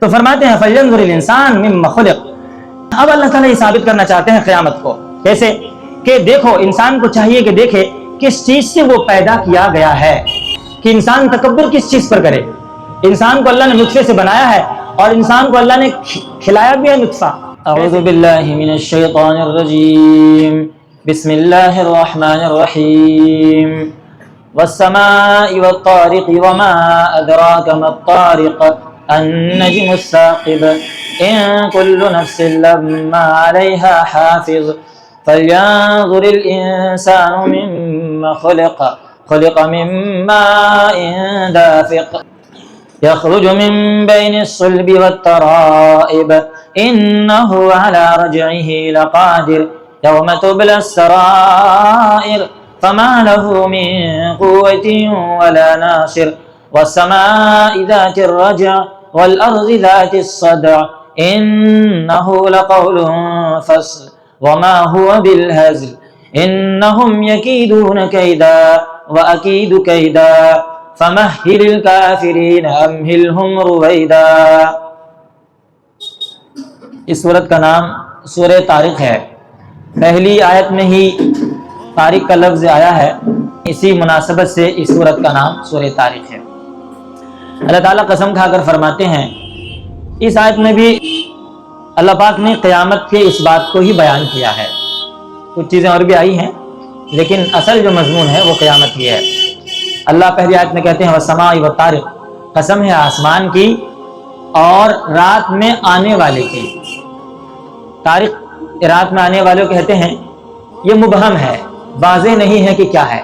تو فرماتے ہیں فَلْيَنْظُرِ الْإِنسَانُ مِمَّ خُلِقَ۔ اب اللہ تعالیٰ یہ ثابت کرنا چاہتے ہیں قیامت کو، کیسے کہ دیکھو انسان کو چاہیے کہ دیکھے کس چیز سے وہ پیدا کیا گیا ہے، کہ انسان تکبر کس چیز پر کرے۔ انسان کو اللہ نے نطفے سے بنایا ہے اور انسان کو اللہ نے کھلایا بھی ہے نطفہ۔ اعوذ باللہ من الشیطان الرجیم، بسم اللہ الرحمن الرحیم، والسماء والطارق وما ادراک ما الطارق النجم الثاقب ان كل نفس لما عليها حافظ فلينظر الانسان مما خلق من ماء دافق يخرج من بين الصلب والترائب إنه على رجعه لقادر يوم تبلى السرائر فما له من قوة ولا ناصر والسماء ذات الرجع والأرض ذات الصدع إنه لقول فصل وما هو بالهزل إنهم يكيدون كيدا وأكيد كيدا فمهل الكافرين أمهلهم رويدا۔ اس سورت کا نام سورہ طارق ہے۔ پہلی آیت میں ہی طارق کا لفظ آیا ہے، اسی مناسبت سے اس سورت کا نام سورہ طارق ہے۔ اللہ تعالیٰ قسم کھا کر فرماتے ہیں، اس آیت میں بھی اللہ پاک نے قیامت کے اس بات کو ہی بیان کیا ہے۔ کچھ چیزیں اور بھی آئی ہیں لیکن اصل جو مضمون ہے وہ قیامت کی ہے۔ اللہ پہلی آیت میں کہتے ہیں والسماء والطارق، قسم ہے آسمان کی اور رات میں آنے والے کی۔ طارق رات میں آنے والے کہتے ہیں، یہ مبہم ہے، واضح نہیں ہے کہ کیا ہے۔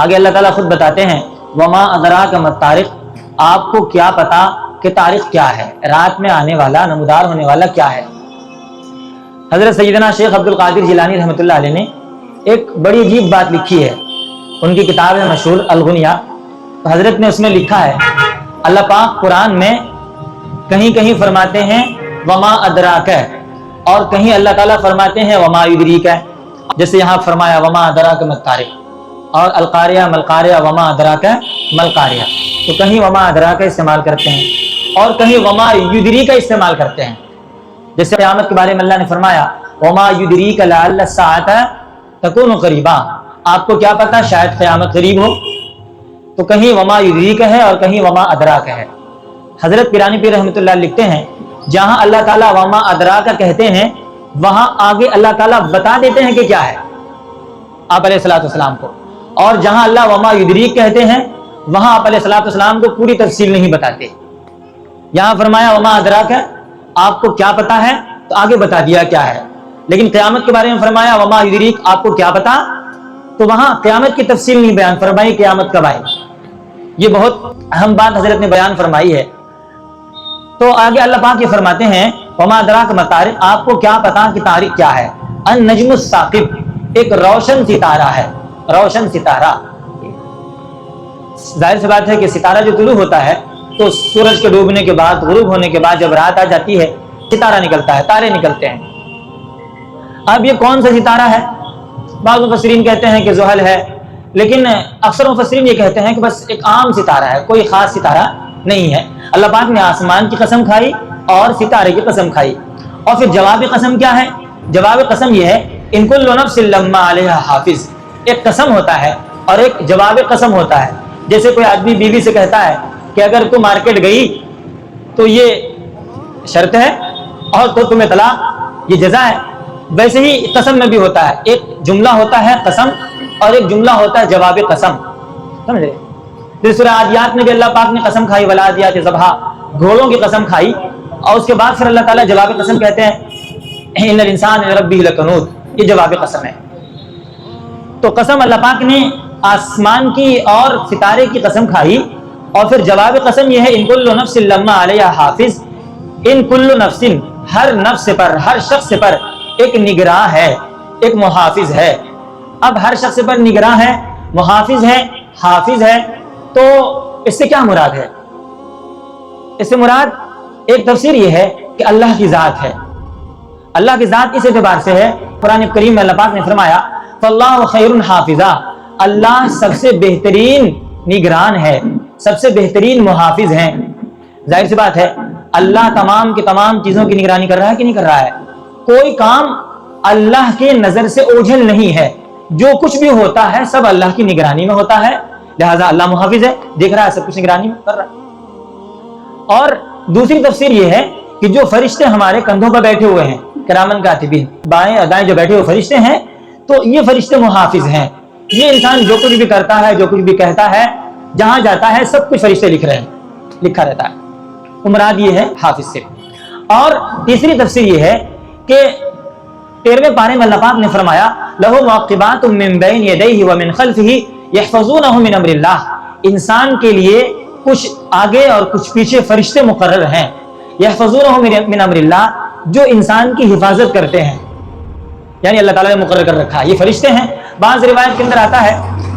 آگے اللہ تعالیٰ خود بتاتے ہیں وما ادراک ما الطارق، آپ کو کیا پتا کہ طارق کیا ہے، رات میں آنے والا نمودار ہونے والا کیا ہے۔ حضرت سیدنا شیخ عبد القادر جیلانی رحمۃ اللہ علیہ نے ایک بڑی عجیب بات لکھی ہے، ان کی کتاب ہے مشہور الغنیہ۔ تو حضرت نے اس میں لکھا ہے، اللہ پاک قرآن میں کہیں کہیں فرماتے ہیں وما ادراک، اور کہیں اللہ تعالیٰ فرماتے ہیں وما یدریک، جیسے یہاں فرمایا وما ادراک ما الطارق، اور القاریہ ملقاریہ وما ادراک ملقاریہ، تو کہیں وما ادراک استعمال کرتے ہیں اور کہیں وما یدریک استعمال کرتے ہیں۔ جیسے قیامت کے بارے میں اللہ نے فرمایا وما یدریک لعل الساعۃ تکون قریبا، آپ کو کیا پتا شاید قیامت قریب ہو، تو کہیں وما یدریک ہے اور کہیں وما ادراک ہے۔ حضرت پیرانی پیر رحمۃ اللہ لکھتے ہیں جہاں اللہ تعالیٰ وما ادراک کہتے ہیں وہاں آگے اللہ تعالیٰ بتا دیتے ہیں کہ کیا ہے آپ علیہ الصلوۃ والسلام کو، اور جہاں اللہ وما یدریک کہتے ہیں وہاں آپ علیہ الصلوۃ والسلام کو پوری تفصیل نہیں بتاتے۔ یہاں فرمایا وما ادراک، آپ کو کیا پتا ہے تو آگے بتا دیا کیا ہے، لیکن قیامت کے بارے میں فرمایا وما یدریک، آپ کو کیا پتا، تو وہاں قیامت کی تفصیل نہیں بیان فرمائی، قیامت کب آئے۔ یہ بہت اہم بات حضرت نے بیان فرمائی ہے۔ تو آگے اللہ پاک یہ فرماتے ہیں وما ادراک ما الطارق، آپ کو کیا پتا کہ طارق کیا ہے۔ النجم الثاقب، ایک روشن ستارہ ہے، روشن ستارہ۔ ظاہر سی بات ہے کہ ستارہ جو طلوع ہوتا ہے تو سورج کے ڈوبنے کے بعد، غروب ہونے کے بعد جب رات آ جاتی ہے ستارہ نکلتا ہے، تارے نکلتے ہیں۔ اب یہ کون سا ستارہ ہے؟ بعض مفسرین کہتے ہیں کہ زحل ہے، لیکن اکثر مفسرین یہ کہتے ہیں کہ بس ایک عام ستارہ ہے، کوئی خاص ستارہ نہیں ہے۔ اللہ پاک نے آسمان کی قسم کھائی اور ستارے کی قسم کھائی، اور پھر جواب قسم کیا ہے؟ جواب قسم یہ ہے ان کل نفس لما علیہا حافظ، ایک قسم ہوتا ہے اور ایک جواب قسم ہوتا ہے۔ جیسے کوئی آدمی بیوی سے کہتا ہے کہ اگر تو مارکیٹ گئی تو یہ شرط ہے اور تو تمہیں طلاق، یہ جزا ہے، ویسے ہی قسم میں بھی ہوتا ہے، ایک جملہ ہوتا ہے قسم اور ایک جملہ ہوتا ہے جواب قسم، سمجھے؟ پھر سورہ عادیات میں بھی اللہ پاک نے قسم کھائی والعادیات ضبحا، گھوڑوں کی قسم کھائی، اور اس کے بعد پھر اللہ تعالیٰ جواب قسم کہتے ہیں ان الانسان لربہ لکنود، یہ جواب قسم ہے۔ تو قسم اللہ پاک نے آسمان کی اور ستارے کی قسم کھائی، اور پھر جواب قسم یہ ہے ان کل نفس لما علیہا حافظ، ان کل نفس، ہر نفس پر، ہر شخص پر ایک نگراں ہے، ایک محافظ ہے۔ اب ہر شخص پر نگراں ہے، محافظ ہے، حافظ ہے، تو اس سے کیا مراد ہے؟ اس سے مراد ایک تفسیر یہ ہے کہ اللہ کی ذات ہے۔ اللہ کی ذات اس اعتبار سے ہے، قرآن کریم میں اللہ پاک نے فرمایا فاللہ خیر حافظہ، اللہ سب سے بہترین نگران ہے، سب سے بہترین محافظ ہیں۔ ظاہر سی بات ہے اللہ تمام کی تمام چیزوں کی نگرانی کر رہا ہے کہ نہیں کر رہا ہے؟ کوئی کام اللہ کے نظر سے اوجھل نہیں ہے، جو کچھ بھی ہوتا ہے سب اللہ کی نگرانی میں ہوتا ہے، لہذا اللہ محافظ ہے، دیکھ رہا ہے، سب کچھ نگرانی میں کر رہا ہے۔ اور دوسری تفسیر یہ ہے کہ جو فرشتے ہمارے کندھوں پر بیٹھے ہوئے ہیں، کرامن کاتبین، بائیں اور دائیں جو بیٹھے ہوئے فرشتے ہیں، تو یہ فرشتے محافظ ہیں۔ یہ انسان جو کچھ بھی کرتا ہے، جو کچھ بھی کہتا ہے، جہاں جاتا ہے، سب کچھ فرشتے لکھ رہے ہیں، لکھا رہتا ہے۔ مراد یہ ہے حافظ سے۔ اور تیسری تفسیر یہ ہے کہ 13ویں پارے میں اللہ پاک نے فرمایا لَهُ مُعَقِّبَاتٌ مِّن بَيْنِ يَدَيْهِ وَمِنْ خَلْفِهِ يَحْفَظُونَهُ مِنْ أَمْرِ اللَّهِ، انسان کے لیے کچھ آگے اور کچھ پیچھے فرشتے مقرر ہیں، يَحْفَظُونَهُ مِنْ أَمْرِ اللَّهِ، جو انسان کی حفاظت کرتے ہیں، یعنی اللہ تعالیٰ نے مقرر کر رکھا ہے، یہ فرشتے ہیں۔ بعض روایت کے اندر آتا ہے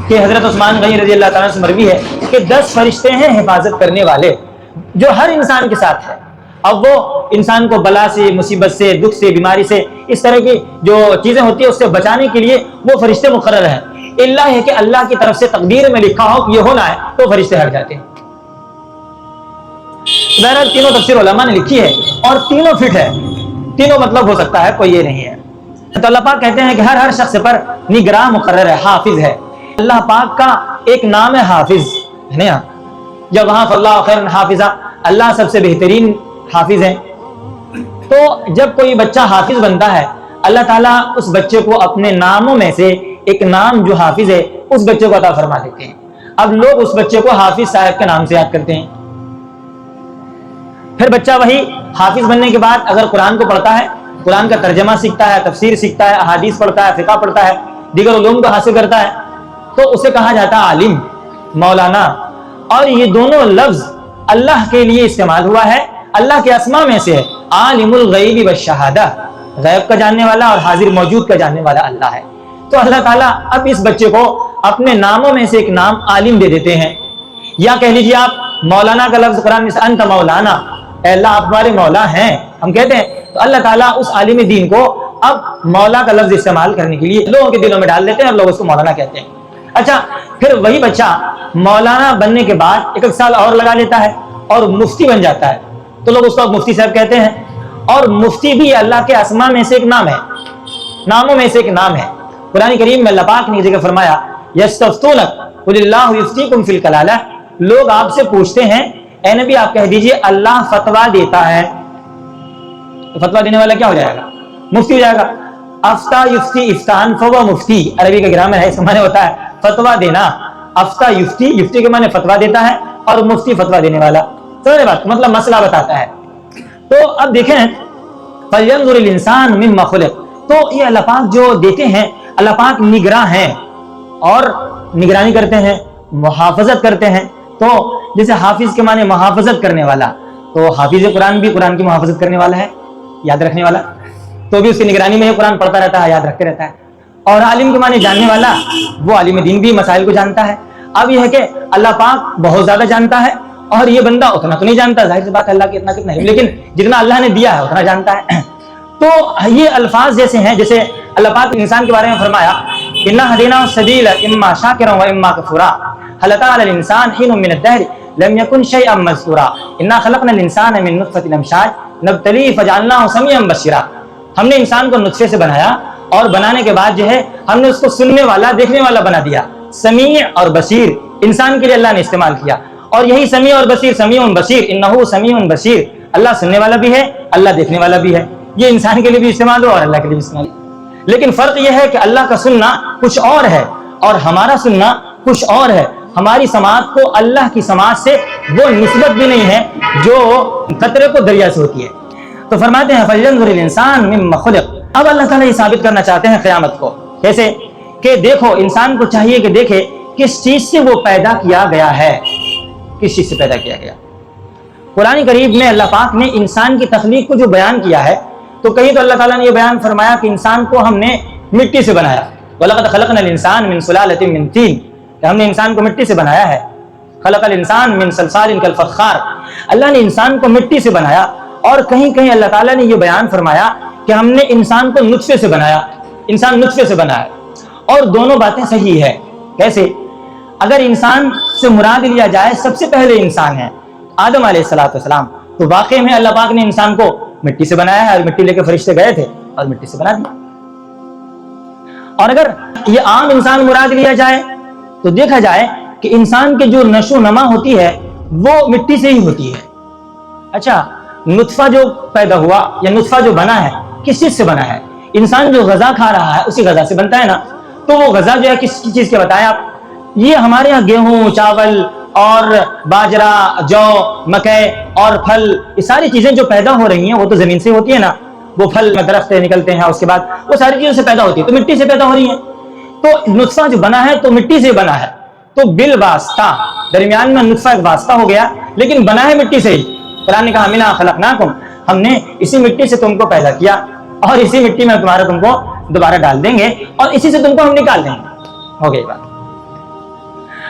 کہ حضرت عثمان غنی رضی اللہ تعالیٰ سے مروی ہے کہ 10 فرشتے ہیں حفاظت کرنے والے، جو ہر انسان کے ساتھ ہے۔ اب وہ انسان کو بلا سے، مصیبت سے، دکھ سے، بیماری سے، اس طرح کی جو چیزیں ہوتی ہیں اس سے بچانے کے لیے وہ فرشتے مقرر ہیں۔ اللہ ہے کہ اللہ کی طرف سے تقدیر میں لکھا ہو کہ یہ ہونا ہے تو فرشتے ہٹ جاتے ہیں۔ بہرحال تینوں تفسیر علماء نے لکھی ہے اور تینوں فٹ ہے، تینوں مطلب ہو سکتا ہے، کوئی یہ نہیں ہے۔ تو اللہ پاک کہتے ہیں کہ ہر شخص پر نگراں مقرر ہے، حافظ ہے۔ اللہ پاک کا ایک نام ہے حافظ، ہے نا؟ جب وہاں فاللہ خیر حافظہ، اللہ سب سے بہترین حافظ ہے۔ تو جب کوئی بچہ حافظ بنتا ہے، اللہ تعالیٰ اس بچے کو اپنے ناموں میں سے ایک نام جو حافظ ہے اس بچے کو عطا فرما دیتے ہیں۔ اب لوگ اس بچے کو حافظ صاحب کے نام سے یاد کرتے ہیں۔ پھر بچہ وہی حافظ بننے کے بعد اگر قرآن کو پڑھتا ہے، قرآن کا ترجمہ سیکھتا ہے، تفسیر سیکھتا ہے، احادیث پڑھتا ہے، فقہ پڑھتا ہے، دیگر علوم کو حاصل کرتا ہے، تو اسے کہا جاتا ہے عالم، مولانا۔ اور یہ دونوں لفظ اللہ کے لیے استعمال ہوا ہے، اللہ کے اسماء میں سے ہے، عالم الغیب والشہادہ، غیب کا جاننے والا اور حاضر موجود کا جاننے والا اللہ ہے۔ تو اللہ تعالیٰ اب اس بچے کو اپنے ناموں میں سے ایک نام عالم دے دیتے ہیں، یا کہہ لیجیے آپ مولانا کا لفظ قرآن میں سے انت مولانا، اے اللہ آپ ہمارے مولا ہیں، ہم کہتے ہیں۔ تو اللہ تعالیٰ اس عالم دین کو اب مولا کا لفظ استعمال کرنے کے لیے لوگوں کے دلوں میں ڈال دیتے ہیں اور لوگ اس کو مولانا کہتے ہیں۔ اچھا، پھر وہی بچہ مولانا بننے کے بعد ایک سال اور لگا لیتا ہے اور مفتی بن جاتا ہے، تو لوگ اس کو مفتی صاحب کہتے ہیں۔ اور مفتی بھی اللہ کے اسماء میں سے ایک نام ہے، ناموں میں سے ایک نام ہے۔ قرآن کریم میں اللہ پاک نے ذکر فرمایا یستفتونک قل اللہ یفتیکم فی الکلالہ، لوگ آپ سے پوچھتے ہیں اے نبی آپ کہہ دیجئے اللہ فتویٰ دیتا ہے۔ تو فتویٰ دینے والا کیا ہو جائے گا؟ مفتی ہو جائے گا۔ افتا یفتی افتان فہو مفتی، عربی کا گرامر ہے، اس کا معنی ہوتا ہے فتویٰ دینا۔ افتا یفتی، یفتی کے معنی فتویٰ دیتا ہے، اور مفتی فتویٰ دینے والا، سمجھے بات، مطلب مسئلہ بتاتا ہے۔ تو اب دیکھیں فَلْيَنْظُرِ الْإِنسَانُ مِمَّا خُلِقَ، تو یہ اللہ پاک جو دیتے ہیں، اللہ پاک نگراں ہیں اور نگرانی کرتے ہیں، محافظت کرتے ہیں۔ تو جیسے حافظ کے معنی محافظت کرنے والا، تو حافظ قرآن بھی قرآن کی محافظت کرنے والا ہے، یاد رکھنے والا، تو بھی اس کی نگرانی میں قرآن پڑھتا رہتا ہے، یاد رکھتے رہتا ہے۔ اور عالم کے معنی جاننے والا، وہ عالم دین بھی مسائل کو جانتا ہے۔ اب یہ ہے کہ اللہ پاک بہت زیادہ جانتا ہے اور یہ بندہ اتنا تو نہیں جانتا، ظاہر سی بات ہے اللہ کی اتنا کتنا ہے، لیکن جتنا اللہ نے دیا ہے اتنا جانتا ہے۔ تو یہ الفاظ جیسے ہیں، جیسے اللہ پاک نے انسان کے بارے میں فرمایا اِنَّا هَدَيْنَاهُ السَّبِيلَ إِمَّا شَاكِرًا وَإِمَّا كَفُورًا هَلْ أَتَىٰ عَلَى الْإِنسَانِ حِينٌ مِّنَ الدَّهْرِ لَمْ يَكُنْ شَيْئًا مَّذْكُورًا إِنَّا خَلَقْنَا الْإِنسَانَ مِن نُّطْفَةٍ أَمْشَاجٍ نَبْتَلِيهِ فَجَعَلْنَاهُ سَمِيعًا بَصِيرًا، ہم نے انسان کو نطفے سے بنایا اور بنانے کے بعد جو ہے ہم نے اس کو سننے والا، دیکھنے والا بنا دیا۔ سمیع اور بصیر انسان کے لیے اللہ نے استعمال کیا، اور یہی سمیع اور بصیر، سمیع بصیر، انہو سمیع بصیر، اللہ سننے والا بھی ہے، اللہ دیکھنے والا بھی ہے۔ یہ انسان کے لیے بھی استعمال ہو اور اللہ کے لیے بھی استعمال ہو، لیکن فرق یہ ہے کہ اللہ کا سننا کچھ اور ہے اور ہمارا سننا کچھ اور ہے۔ ہماری سماعت کو اللہ کی سماعت سے وہ نسبت بھی نہیں ہے جو قطرے کو دریا سے ہوتی ہے۔ تو فرماتے ہیں فَلْيَنْظُرِ الْإِنسَانُ مِمَّا خُلِقَ، اب اللہ تعالیٰ یہ ثابت کرنا چاہتے ہیں قیامت کو، کیسے کہ دیکھو انسان کو چاہیے کہ دیکھے کس چیز سے وہ پیدا کیا گیا ہے، کس چیز سے پیدا کیا گیا۔ قرآن کریم میں اللہ پاک نے انسان کی تخلیق کو جو بیان کیا ہے، تو کہیں تو اللہ تعالیٰ نے یہ بیان فرمایا کہ انسان کو ہم نے مٹی سے بنایا، وَلَقَدْ خَلَقْنَا الْإِنسَانَ مِنْ سُلَالَةٍ مِّن طِينٍ، کہ ہم نے انسان کو مٹی سے بنایا ہے۔ خَلَقَ الْإِنسَانَ مِنْ صَلْصَالٍ كَالْفَخَّارِ، اللہ نے انسان کو مٹی سے بنایا، اور کہیں کہیں اللہ تعالیٰ نے یہ بیان فرمایا کہ ہم نے انسان کو نطفے سے بنایا، انسان نطفے سے بنا ہے۔ اور دونوں باتیں صحیح ہے۔ کیسے؟ اگر انسان سے مراد لیا جائے سب سے پہلے انسان ہے آدم علیہ السلام، تو واقعی میں اللہ پاک نے انسان کو مٹی سے بنایا ہے اور مٹی لے کے فرشتے گئے تھے اور مٹی سے بنا دیا. اور اگر یہ عام انسان مراد لیا جائے تو دیکھا جائے کہ انسان کے جو نشو و نما ہوتی ہے وہ مٹی سے ہی ہوتی ہے. اچھا نطفہ جو پیدا ہوا یا نطفہ جو بنا ہے کس چیز سے بنا ہے؟ انسان جو غذا کھا رہا ہے اسی غذا سے بنتا ہے نا. تو وہ غذا جو ہے کس چیز کے بتائیں آپ؟ یہ ہمارے یہاں گیہوں، چاول اور باجرا، جو، مکئی اور پھل، یہ ساری چیزیں جو پیدا ہو رہی ہیں وہ تو زمین سے ہوتی ہے نا. وہ پھل درخت نکلتے ہیں، اس کے بعد وہ ساری چیزوں سے پیدا ہوتی ہے، تو مٹی سے پیدا ہو رہی ہیں. تو نطفہ جو بنا ہے تو مٹی سے بنا ہے، تو بالواسطہ درمیان میں نطفہ ایک واسطہ ہو گیا، لیکن بنا ہے مٹی سے ہی. قرآن نے کہا منھا خلقناکم، ہم نے اسی مٹی سے تم کو پیدا کیا اور اسی مٹی میں تم کو دوبارہ ڈال دیں گے اور اسی سے تم کو ہم نکال دیں گے. ہو گئی بات.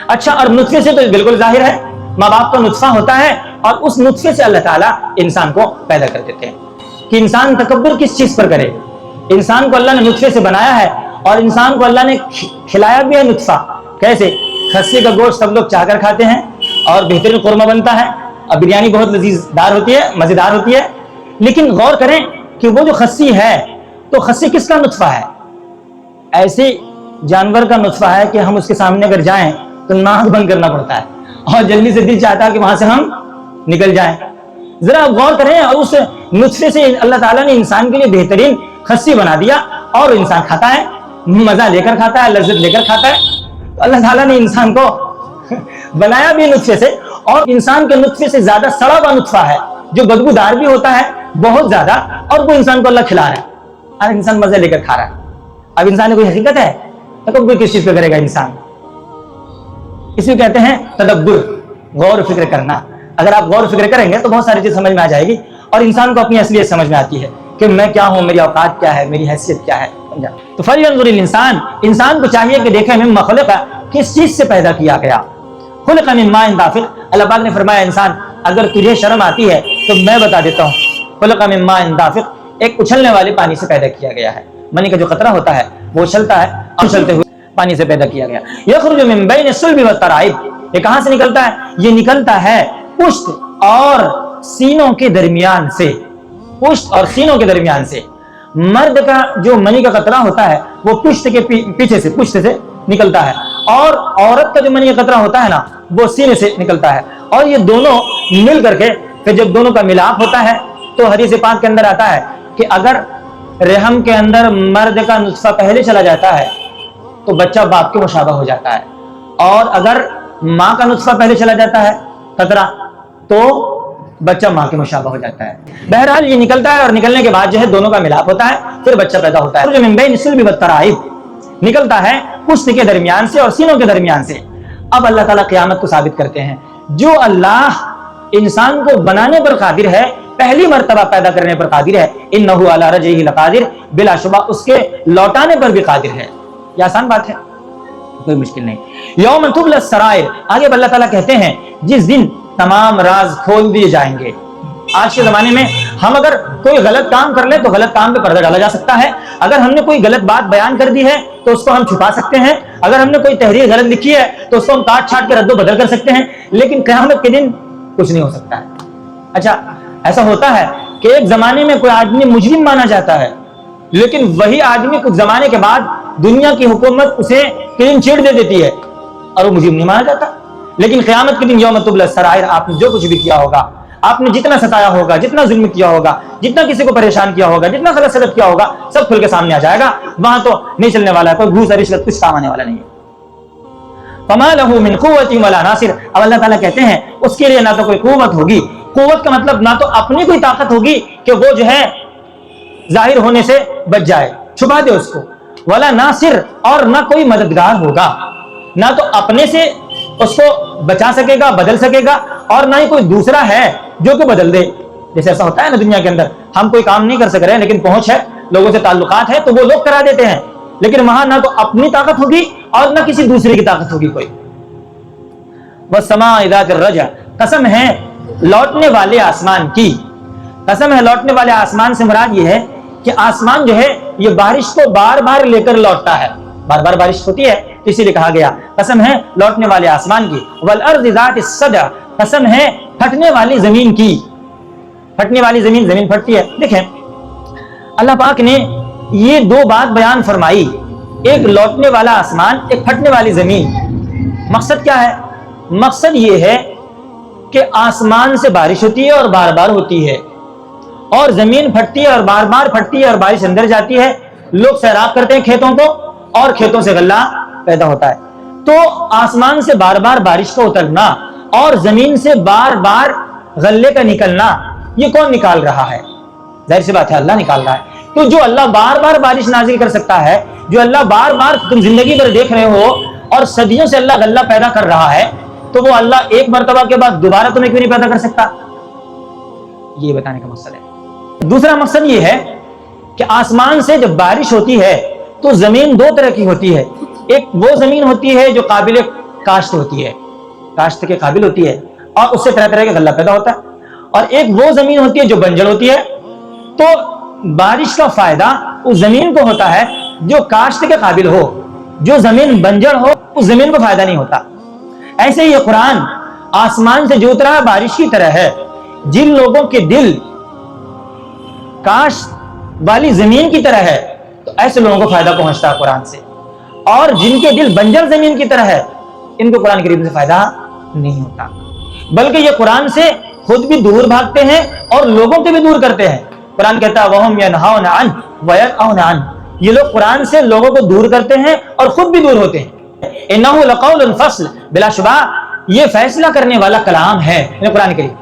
اچھا اور نطفے سے تو بالکل ظاہر ہے ماں باپ کا نطفہ ہوتا ہے اور اس نطفے سے اللہ تعالیٰ انسان کو پیدا کر دیتے ہیں. کہ انسان تکبر کس چیز پر کرے؟ انسان کو اللہ نے نطفے سے بنایا ہے اور انسان کو اللہ نے کھلایا بھی ہے نطفہ. کیسے؟ خصی کا گوشت سب لوگ چاہ کر کھاتے ہیں اور بہترین قورمہ بنتا ہے اور بریانی بہت لذیذ دار ہوتی ہے، مزیدار ہوتی ہے. لیکن غور کریں کہ وہ جو خصی ہے تو خصی کس کا نطفہ ہے؟ ایسے جانور کا نطفہ ہے کہ ہم اس کے سامنے اگر جائیں تو ناک بند کرنا پڑتا ہے اور جلدی سے دل چاہتا ہے کہ وہاں سے ہم نکل جائیں. ذرا غور کریں، اور اس نطفے سے اللہ تعالیٰ نے انسان کے لیے بہترین خصی بنا دیا اور انسان کھاتا ہے، مزہ لے کر کھاتا ہے، لذت لے کر کھاتا ہے. تو اللہ تعالیٰ نے انسان کو بنایا بھی نطفے سے، اور انسان کے نطفے سے زیادہ سڑا ہوا نطفہ ہے جو بدبودار بھی ہوتا ہے بہت زیادہ، اور وہ انسان کو اللہ کھلا رہا ہے اور انسان مزہ لے کر کھا رہا ہے. اب انسان نے کوئی حقیقت ہے؟ تکبر کس چیز پہ کرے گا انسان؟ اس کو کہتے ہیں تدبر، غور و فکر کرنا. اگر آپ غور و فکر کریں گے تو بہت ساری چیز سمجھ میں آ جائے گی اور انسان کو اپنی اصلیت سمجھ میں آتی ہے کہ میں کیا ہوں، میری اوقات کیا ہے، میری حیثیت کیا ہے. تو فَلْيَنْظُرِ الْإِنسَانُ، انسان کو چاہیے کہ دیکھے مِمَّا خُلِقَ، کس چیز سے پیدا کیا گیا. خُلِقَ مِن مَاءٍ دَافِقٍ، اللہ پاک نے فرمایا انسان اگر تجھے شرم آتی ہے تو میں بتا دیتا ہوں. خُلِقَ مِن مَاءٍ دَافِقٍ، ایک اچھلنے والے پانی سے پیدا کیا گیا ہے. منی کا جو قطرہ ہوتا ہے وہ اچھلتا ہے اور اچھلتے ہوئے پانی سے پیدا کیا گیا. یخرج من بین الصلب والترائب، یہ کہاں سے نکلتا ہے؟ یہ نکلتا ہے پشت اور سینوں کے درمیان سے. پشت اور سینوں کے درمیان سے. مرد کا جو منی کا قطرہ ہوتا ہے وہ پشت کے پیچھے سے، پشت سے نکلتا ہے، اور عورت کا جو منی کا قطرہ ہوتا ہے نا وہ سینے سے نکلتا ہے. اور یہ دونوں مل کر کے پھر جب دونوں کا ملاپ ہوتا ہے تو حدیث پاک کے اندر آتا ہے کہ اگر رحم کے اندر مرد کا نطفہ پہلے چلا جاتا ہے تو بچہ باپ کے مشابہ ہو جاتا ہے، اور اگر ماں کا نطفہ پہلے چلا جاتا ہے قطرہ تو بچہ ماں کے مشابہ ہو جاتا ہے. بہرحال یہ نکلتا ہے اور نکلنے کے بعد جو ہے دونوں کا ملاپ ہوتا ہے، پھر بچہ پیدا ہوتا ہے. جو من بین الصلب والترائب نکلتا ہے پشت کے درمیان سے اور سینوں کے درمیان سے. اب اللہ تعالیٰ قیامت کو ثابت کرتے ہیں جو اللہ انسان کو بنانے پر قادر ہے، پہلی مرتبہ پیدا کرنے پر قادر ہے، انہ علی رجعہ لقادر، بلا شبہ اس کے لوٹانے پر بھی قادر ہے. یہ آسان بات ہے، کوئی مشکل نہیں. یوم تبلی السرائر، آگے اللہ تعالیٰ کہتے ہیں جس دن تمام راز کھول دیے جائیں گے. آج کے زمانے میں ہم اگر کوئی غلط کام کر لیں تو غلط کام پہ پردہ ڈالا جا سکتا ہے. اگر ہم نے کوئی غلط بات بیان کر دی ہے تو اس کو ہم چھپا سکتے ہیں. اگر ہم نے کوئی تحریر غلط لکھی ہے تو اس کو ہم کاٹ چھاٹ کے رد و بدل کر سکتے ہیں. لیکن قیامت کے دن کچھ نہیں ہو سکتا ہے. اچھا ایسا ہوتا ہے کہ ایک زمانے میں کوئی آدمی مجرم مانا جاتا ہے، لیکن وہی آدمی کچھ زمانے کے بعد دنیا کی حکومت اسے کلین چٹ دے دیتی ہے اور وہ مجرم نہیں مانا جاتا. لیکن قیامت کے دن یوم تبلی السرائر، آپ نے جو کچھ بھی کیا ہوگا، آپ نے جتنا ستایا ہوگا، جتنا ظلم کیا ہوگا، جتنا کسی کو پریشان کیا ہوگا، جتنا غلط سلط کیا ہوگا، سب کھل کے سامنے آ جائے گا. وہاں تو نہیں چلنے والا ہے، کوئی گھوس رشوت کچھ کام آنے والا نہیں ہے. فما له من قوت ولا ناصر، اب اللہ تعالیٰ کہتے ہیں اس کے لیے نہ تو کوئی قوت ہوگی، قوت کا مطلب نہ تو اپنی کوئی طاقت ہوگی کہ وہ جو ہے ظاہر ہونے سے بچ جائے، چھپا دے اس کو، ولا ناصر، اور نہ کوئی مددگار ہوگا، نہ تو اپنے سے اس کو بچا سکے گا، بدل سکے گا، اور نہ ہی کوئی دوسرا ہے جو کہ بدل دے. جیسے ایسا ہوتا ہے نا دنیا کے اندر، ہم کوئی کام نہیں کر سک رہے لیکن پہنچ ہے، لوگوں سے تعلقات ہے تو وہ لوگ کرا دیتے ہیں، لیکن وہاں نہ تو اپنی طاقت ہوگی اور نہ کسی دوسرے کی طاقت ہوگی کوئی. والسماء ذات الرجع، قسم ہے لوٹنے والے آسمان کی. قسم ہے لوٹنے والے آسمان سے مراد یہ ہے کہ آسمان جو ہے یہ بارش کو بار بار لے کر لوٹتا ہے، بار بار بارش ہوتی ہے تو اسی لیے کہا گیا قسم ہے لوٹنے والے آسمان کی. والارض ذات الصدع، قسم ہے پھٹنے والی زمین کی. پھٹنے والی زمین، زمین پھٹتی ہے۔ دیکھیں اللہ پاک نے یہ دو بات بیان فرمائی، ایک لوٹنے والا آسمان، ایک پھٹنے والی زمین۔ مقصد کیا ہے؟ مقصد یہ ہے کہ آسمان سے بارش ہوتی ہے اور بار بار ہوتی ہے، اور زمین پھٹتی ہے اور بار بار پھٹتی ہے اور بارش اندر جاتی ہے، لوگ سیراب کرتے ہیں کھیتوں کو اور کھیتوں سے غلہ پیدا ہوتا ہے۔ تو آسمان سے بار بار بارش کا اترنا اور زمین سے بار بار غلے کا نکلنا، یہ کون نکال رہا ہے؟ ظاہر سی بات ہے اللہ نکال رہا ہے۔ تو جو اللہ بار بار بارش نازل کر سکتا ہے، جو اللہ بار بار تم زندگی بھر دیکھ رہے ہو اور صدیوں سے اللہ غلہ پیدا کر رہا ہے، تو وہ اللہ ایک مرتبہ کے بعد دوبارہ تمہیں کیوں نہیں پیدا کر سکتا؟ یہ بتانے کا مقصد ہے۔ دوسرا مقصد یہ ہے کہ آسمان سے جب بارش ہوتی ہے تو زمین دو طرح کی ہوتی ہے۔ ایک وہ زمین ہوتی ہے جو قابل کاشت ہوتی ہے، کاشت کے قابل ہوتی ہے، اور اس سے طرح طرح کا غلہ پیدا ہوتا ہے، اور ایک وہ زمین ہوتی ہے جو بنجر ہوتی ہے۔ تو بارش کا فائدہ اس زمین کو ہوتا ہے جو کاشت کے قابل ہو، جو زمین بنجر ہو اس زمین کو فائدہ نہیں ہوتا۔ ایسے ہی یہ قرآن آسمان سے جو اترا بارش کی طرح ہے، جن لوگوں کے دل کاشت والی زمین کی طرح ہے تو ایسے لوگوں کو فائدہ پہنچتا ہے قرآن سے، اور جن کے دل بنجر زمین کی طرح ہے ان کو قرآن کریم سے فائدہ نہیں ہوتا، بلکہ یہ قرآن سے خود بھی دور بھاگتے ہیں اور لوگوں کے بھی دور کرتے ہیں۔ قرآن کہتا ہے وَهُمْ يَنْهَوْنَ عَنْهُ وَيَنْأَوْنَ عَنْهُ، یہ لوگ قرآن سے لوگوں کو دور کرتے ہیں اور خود بھی دور ہوتے ہیں۔ إِنَّهُ لَقَوْلٌ فَصْلٌ، بلا شبہ یہ فیصلہ کرنے والا کلام ہے۔ قرآن کریم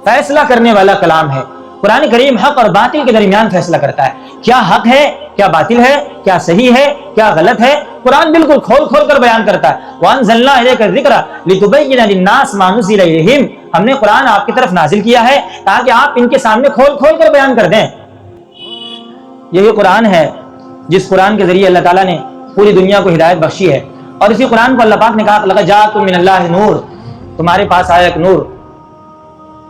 فیصلہ کرنے والا کلام ہے۔ قرآن کریم حق اور باطل کے درمیان فیصلہ کرتا ہے، کیا حق ہے، کیا باطل ہے، کیا صحیح ہے، کیا غلط ہے، قرآن بالکل کھول کھول کر بیان کرتا ہے۔ وَأَنزَلْنَا إِلَيْكَ الذِّكْرَ لِتُبَيِّنَ لِلنَّاسِ مَا نُزِّلَ إِلَيْهِمْ، ہم نے قرآن آپ کی طرف نازل کیا ہے تاکہ آپ ان کے سامنے کھول کھول کر بیان کر دیں۔ یہی قرآن ہے جس قرآن کے ذریعے اللہ تعالیٰ نے پوری دنیا کو ہدایت بخشی ہے، اور اسی قرآن کو اللہ پاک نے کہا لَقَدْ جَاءَكُم مِّنَ اللَّهِ نور، تمہارے پاس آیا ایک نور،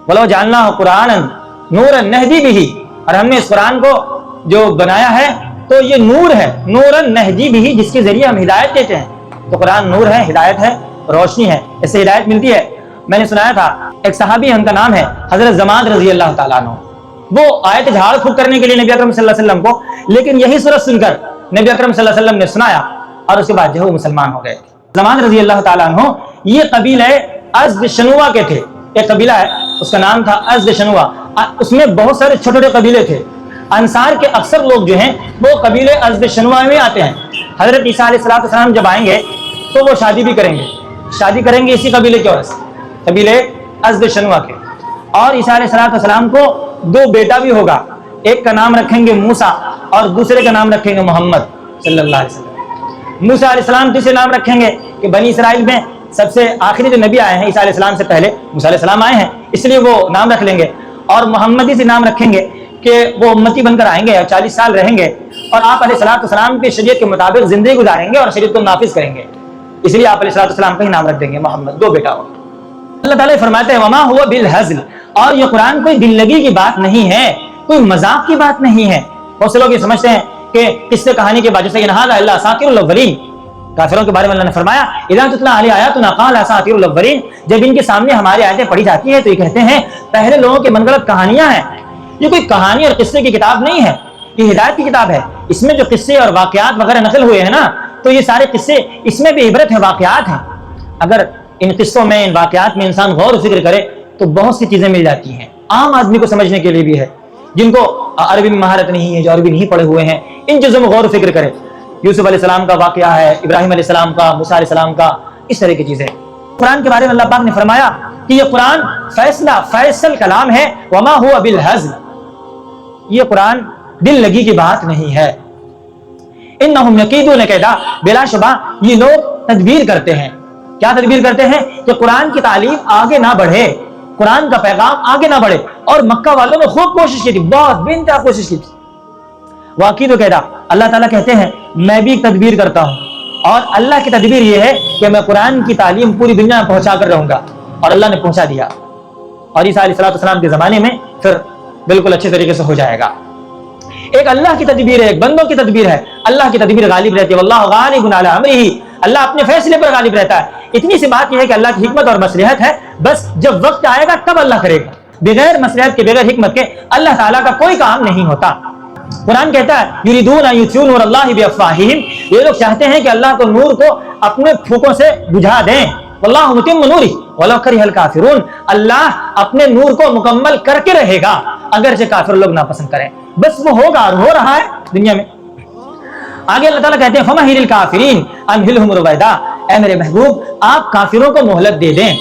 وَلَوْ جَعَلْنَاهُ قُرْآنًا نوراً نہدی بِهِ، اور ہم نے اس قرآن کو جو بنایا ہے تو یہ نور ہے، نوراً نہدی بِهِ، جس کے ذریعے ہم ہدایت دیتے ہیں۔ تو قرآن نور ہے، ہدایت ہے، روشنی ہے، اس سے ہدایت ملتی ہے۔ میں نے سنایا تھا ایک صحابی، ان کا نام ہے حضرت زماد رضی اللہ تعالیٰ عنہ، وہ آئے تھے جھاڑ پھونک کرنے کے لیے نبی اکرم صلی اللہ علیہ وسلم کو، لیکن یہی سورت سن کر نبی اکرم صلی اللہ علیہ وسلم نے سنایا اور اس کے بعد جو ہے وہ مسلمان ہو گئے۔ زماد رضی اللہ تعالیٰ عنہ یہ قبیلہ ازد شنوا کے تھے، ایک قبیلہ ہے اس کا نام تھا ازد شنوا، اس میں بہت سارے چھوٹے چھوٹے قبیلے تھے۔ انصار کے اکثر لوگ جو ہیں وہ قبیلے ازد شنوا میں آتے ہیں۔ حضرت عیسیٰ علیہ السلام جب آئیں گے تو وہ شادی بھی کریں گے، شادی کریں گے اسی قبیلے کی عورت سے، قبیلے ازد شنوا کے، اور عیسیٰ علیہ السلام کو دو بیٹا بھی ہوگا، ایک کا نام رکھیں گے موسیٰ اور دوسرے کا نام رکھیں گے محمد صلی اللہ علیہ وسلم۔ موسیٰ علیہ السلام تیسرے نام رکھیں گے کہ بنی اسرائیل میں سب سے آخری جو نبی آئے ہیں عیسیٰ علیہ السلام سے پہلے موسیٰ علیہ السلام آئے ہیں، اس لیے وہ نام رکھ لیں گے، اور محمدی سے نام رکھیں گے کہ وہ امتی بن کر آئیں گے اور 40 سال رہیں گے اور آپ علیہ السلام کی شریعت کے مطابق زندگی گزاریں گے اور شریعت کو نافذ کریں گے، اس لیے آپ علیہ السلام کا ہی نام رکھ دیں گے محمد، دو بیٹا ہو۔ اللہ تعالیٰ فرماتے ہیں وما ہوا بالہزل، اور یہ قرآن کوئی دل لگی کی بات نہیں ہے، کوئی مذاق کی بات نہیں ہے۔ بہت سے لوگ یہ سمجھتے ہیں کہ قصے کہانی کے بعد جیسے کہ نہاد اللہ اساطیر الاولین، کافروں کے بارے میں اللہ نے فرمایا اذا تتلی علیہ آیاتنا قال اساطیر الاولین، جب ان کے سامنے ہماری آیتیں پڑھی جاتی ہیں تو یہ کہتے ہیں پہلے لوگوں کی من گھڑت کہانیاں ہیں۔ یہ کوئی کہانی اور قصے کی کتاب نہیں ہے، یہ ہدایت کی کتاب ہے۔ اس میں جو قصے اور واقعات وغیرہ نقل ہوئے ہیں نا، تو یہ سارے قصے، اس میں بھی عبرت ہے، واقعات ہیں۔ اگر ان قصوں میں، ان واقعات میں انسان غور و فکر کرے تو بہت سی چیزیں مل جاتی ہیں، عام آدمی کو سمجھنے کے لیے بھی ہے، جن کو عربی میں مہارت نہیں ہے، جو عربی نہیں پڑھے ہوئے ہیں، ان چیزوں میں غور و فکر کرے۔ یوسف علیہ السلام کا واقعہ ہے، ابراہیم علیہ السلام کا، موسیٰ علیہ السلام کا، اس طرح کی چیزیں۔ قرآن کے بارے میں اللہ پاک نے فرمایا کہ یہ قرآن فیصل کلام ہے، وما ہوا بالہزل، یہ قرآن دل لگی کی بات نہیں ہے۔ انہم یکیدون کیدا، بلا شبہ یہ لوگ تدبیر کرتے ہیں۔ کیا تدبیر کرتے ہیں؟ کہ قرآن کی تعلیم آگے نہ بڑھے، قرآن کا پیغام آگے نہ بڑھے، اور مکہ والوں نے خوب کوشش کی تھی، بہت بے انتہا کوشش کی تھی۔ واقعی تو کہتا اللہ تعالیٰ کہتے ہیں میں بھی تدبیر کرتا ہوں، اور اللہ کی تدبیر یہ ہے کہ میں قرآن کی تعلیم پوری دنیا میں پہنچا کر رہوں گا، اور اللہ نے پہنچا دیا، اور عیسیٰ علیہ السلام کے زمانے میں پھر بالکل اچھے طریقے سے ہو جائے گا۔ ایک اللہ کی تدبیر ہے، ایک بندوں کی تدبیر ہے۔ اللہ کی تدبیر غالب رہتی ہے، واللہ غالب علی امرہ، اللہ اپنے فیصلے پر غالب رہتا ہے۔ اتنی سی بات یہ ہے کہ اللہ کی حکمت اور مصلحت ہے، بس جب وقت آئے گا تب اللہ کرے گا۔ بغیر مصلحت کے، بغیر حکمت کے اللہ تعالیٰ کا کوئی کام نہیں ہوتا۔ قرآن کہتا ہے یریدون ان یطفئوا نور اللہ بافواہہم، یہ لوگ چاہتے ہیں کہ اللہ کو نور کو اپنے پھوکوں سے بجھا دیں، واللہ متم نورہ ولو کرہ الکافرون، اللہ اپنے نور کو مکمل کر کے رہے گا اگرچہ کافر لوگ ناپسند کریں۔ بس وہ ہوگا اور ہو رہا ہے دنیا میں۔ آگے اللہ تعالیٰ کہتے ہیں فمہل الکافرین امہلہم رویدا، اے میرے محبوب آپ کافروں کو مہلت دے دیں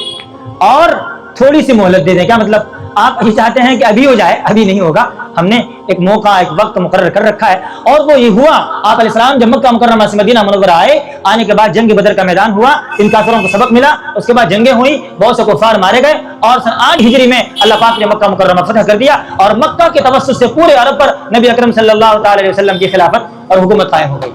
اور تھوڑی سی مہلت دے دیں۔ کیا مطلب؟ آپ یہ چاہتے ہیں کہ ابھی ہو جائے؟ ابھی نہیں ہوگا، ہم نے ایک موقع، ایک وقت مقرر کر رکھا ہے، اور وہ یہ ہوا آپ علیہ السلام جب مکہ مکرمہ سے مدینہ منورہ آئے، آنے کے بعد جنگ بدر کا میدان ہوا، ان کافروں کو سبق ملا، اس کے بعد جنگیں ہوئی، بہت سے کفار مارے گئے، اور سن 8 ہجری میں اللہ پاک نے مکہ مکرمہ فتح کر دیا، اور مکہ کے توسط سے پورے عرب پر نبی اکرم صلی اللہ تعالی علیہ وسلم کی خلافت اور حکومت قائم ہو گئی۔